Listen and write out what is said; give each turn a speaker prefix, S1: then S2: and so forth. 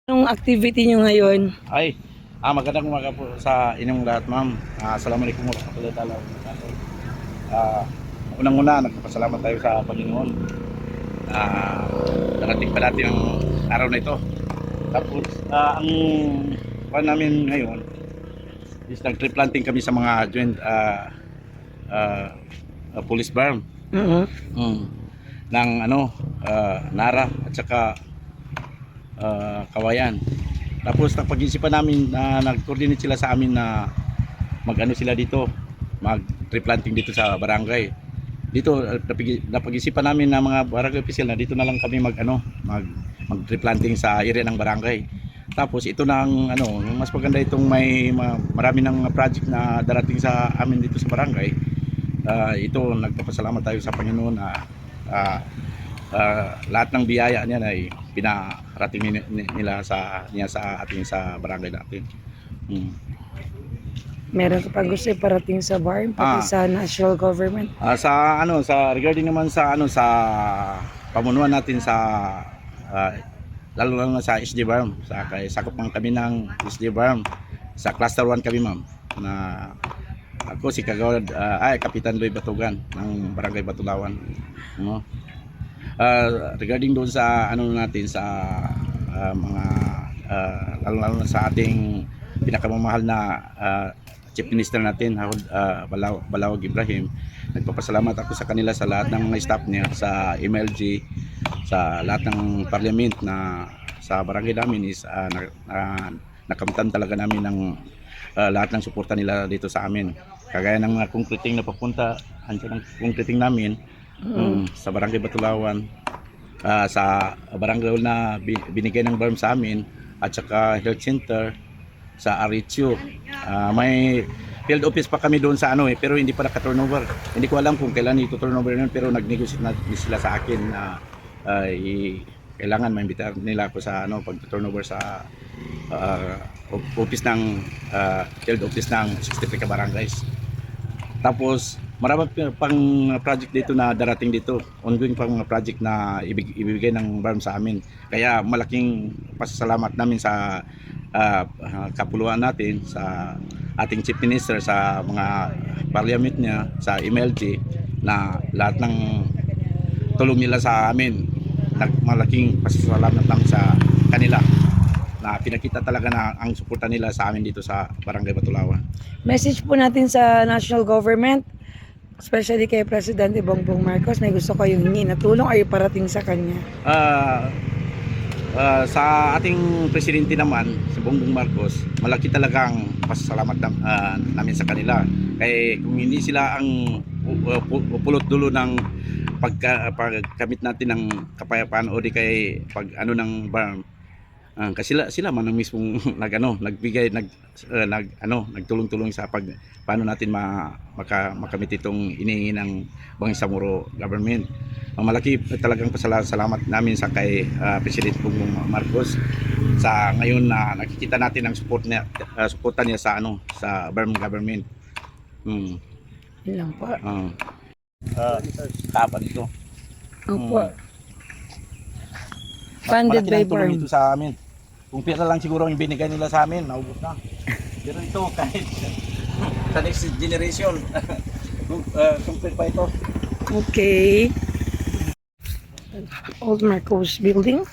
S1: Anong activity nyo ngayon?
S2: Ay, magandang umaga po sa inyong lahat, ma'am. Assalamualaikum warahmatullahi wabarakatuh. Unang-una, nagpapasalamat tayo sa Panginoon. Darating pa natin ang araw na ito. Tapos, ang pan namin ngayon is nag-tree planting kami sa mga joint police farm ng Nara at saka Kawayan. Tapos napag-isipan namin na nag-coordinate sila sa amin na mag-ano sila dito, mag-tree planting dito sa barangay. Dito napag-isipan namin na mga barangay official na dito na lang kami mag-tree planting sa area ng barangay. Tapos ito na ang yung mas maganda itong may marami ng project na darating sa amin dito sa barangay. Ito nagpapasalamat tayo sa Panginoon na lahat ng biyaya niya ay pinarating nila sa ating sa barangay natin.
S1: Meron ka pa gusto iparating sa barn, pati sa national government?
S2: Sa regarding naman sa pamunuan natin sa lalo na sa SD Barm, sakop man kami ng SD Barm, sa cluster 1 kami, ma'am, na ako si Kagawad Kapitan Loy Batugan ng Barangay Batulawan. Regarding doon sa natin sa mga lalo na sa ating pinakamamahal na Chief Minister natin, Balawag Ibrahim, nagpapasalamat ako sa kanila sa lahat ng mga staff niya, sa MLG, sa lahat ng parliament na sa barangay namin is nakamtan talaga namin ng lahat ng suporta nila dito sa amin. Kagaya ng mga concreting na papunta, andyan ang concreting namin sa Barangay Batulawan, sa barangay na binigay ng BARM sa amin, at saka health center sa Aritzio. May field office pa kami doon sa pero hindi pa naka-turnover. Hindi ko alam kung kailan ito-turnover yun, pero nag-negotiate na sila sa akin na kailangan maimbitahan nila ako sa pag-turnover sa office ng field office ng 63 barangays. Tapos marami pang project dito na darating dito, ongoing pang mga project na ibibigay ng BARM sa amin. Kaya malaking pasasalamat namin sa kapuluan natin, sa ating Chief Minister, sa mga parliament niya, sa MLG, na lahat ng tulong nila sa amin. Malaking pasasalamat namin sa kanila na pinakita talaga na ang suporta nila sa amin dito sa Barangay Batulawan.
S1: Message po natin sa national government, especially kay Presidente Bongbong Marcos, may gusto kayong hingi na tulong ay iparating sa kanya.
S2: Sa ating presidente naman, si Bongbong Marcos, malaki talagang pasasalamat namin sa kanila. Kaya kung hindi sila ang pulot dulo ng pagkamit natin ng kapayapaan o di kay ng BARM, kasi sila man ang mismong nagbigay, nagtulong-tulong sa paano natin makamit itong inihingi ng Bangsamoro government. Malaki talagang pasalamat namin sa kay President Bongbong Marcos sa ngayon na nakikita natin ang suporta niya sa sa BARM government.
S1: Yun lang po.
S2: Kapan ito.
S1: Opo. Funded by BARM.
S2: Ito sa amin. Kung pera lang siguro ang binigay nila sa amin, naubos na. Pero ito kahit sa next generation, complete pa ito.
S1: Okay. Old Marcos building.